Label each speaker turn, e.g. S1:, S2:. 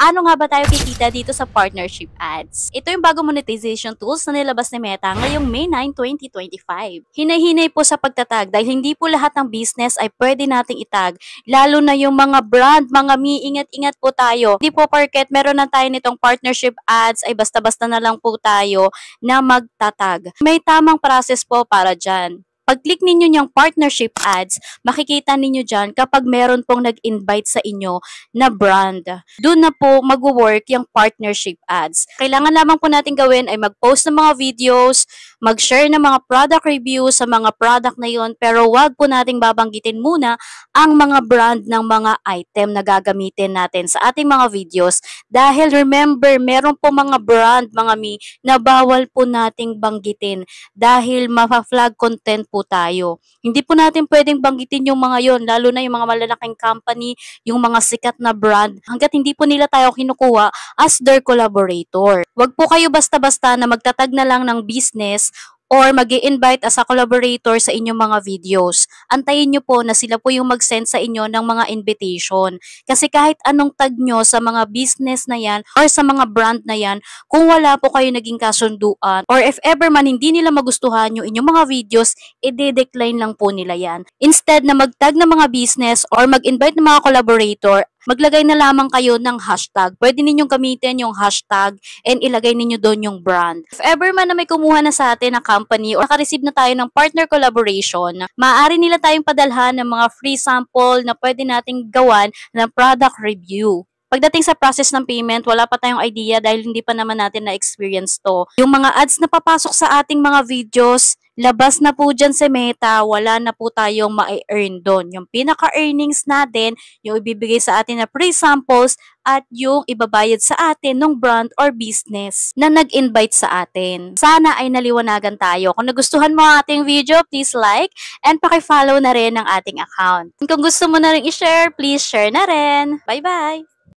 S1: Paano nga ba tayo kikita dito sa partnership ads? Ito yung bagong monetization tools na nilabas ni Meta ngayong May 9, 2025. Hinay-hinay po sa pagtatag dahil hindi po lahat ng business ay pwede nating itag. Lalo na yung mga brand, mga ingat-ingat po tayo. Hindi po porket meron na tayo nitong partnership ads ay basta-basta na lang po tayo na magtatag. May tamang process po para dyan. Pag-click ninyo niyang partnership ads, makikita ninyo dyan kapag meron pong nag-invite sa inyo na brand. Doon na po mag-work yung partnership ads. Kailangan lamang po natin gawin ay mag-post ng mga videos, mag-share ng mga product reviews sa mga product na yon, pero wag po nating babanggitin muna ang mga brand ng mga item na gagamitin natin sa ating mga videos. Dahil remember, meron po mga brand, mga na bawal po nating banggitin dahil ma-flag content po tayo. Hindi po natin pwedeng banggitin yung mga yon, lalo na yung mga malalaking company, yung mga sikat na brand, hanggat hindi po nila tayo kinukuha as their collaborator. Wag po kayo basta-basta na magtatag na lang ng business or mag-i-invite as a collaborator sa inyong mga videos. Antayin nyo po na sila po yung mag-send sa inyo ng mga invitation. Kasi kahit anong tag nyo sa mga business na yan or sa mga brand na yan, kung wala po kayo naging kasunduan or if ever man hindi nila magustuhan yung inyong mga videos, i-decline lang po nila yan. Instead na mag-tag ng mga business or mag-invite ng mga collaborator, maglagay na lamang kayo ng hashtag. Pwede ninyong gamitin yung hashtag and ilagay ninyo doon yung brand. If ever man na may kumuha na sa atin na company or naka-receive na tayo ng partner collaboration, maaari nila tayong padalhan ng mga free sample na pwede nating gawan ng product review. Pagdating sa process ng payment, wala pa tayong idea dahil hindi pa naman natin na-experience to. Yung mga ads na papasok sa ating mga videos, labas na po dyan sa Meta, wala na po tayong ma-earn doon. Yung pinaka-earnings natin, yung ibibigay sa atin na free samples at yung ibabayad sa atin ng brand or business na nag-invite sa atin. Sana ay naliwanagan tayo. Kung nagustuhan mo ang ating video, please like and paki-follow na rin ang ating account. Kung gusto mo na rin i-share, please share na rin. Bye-bye!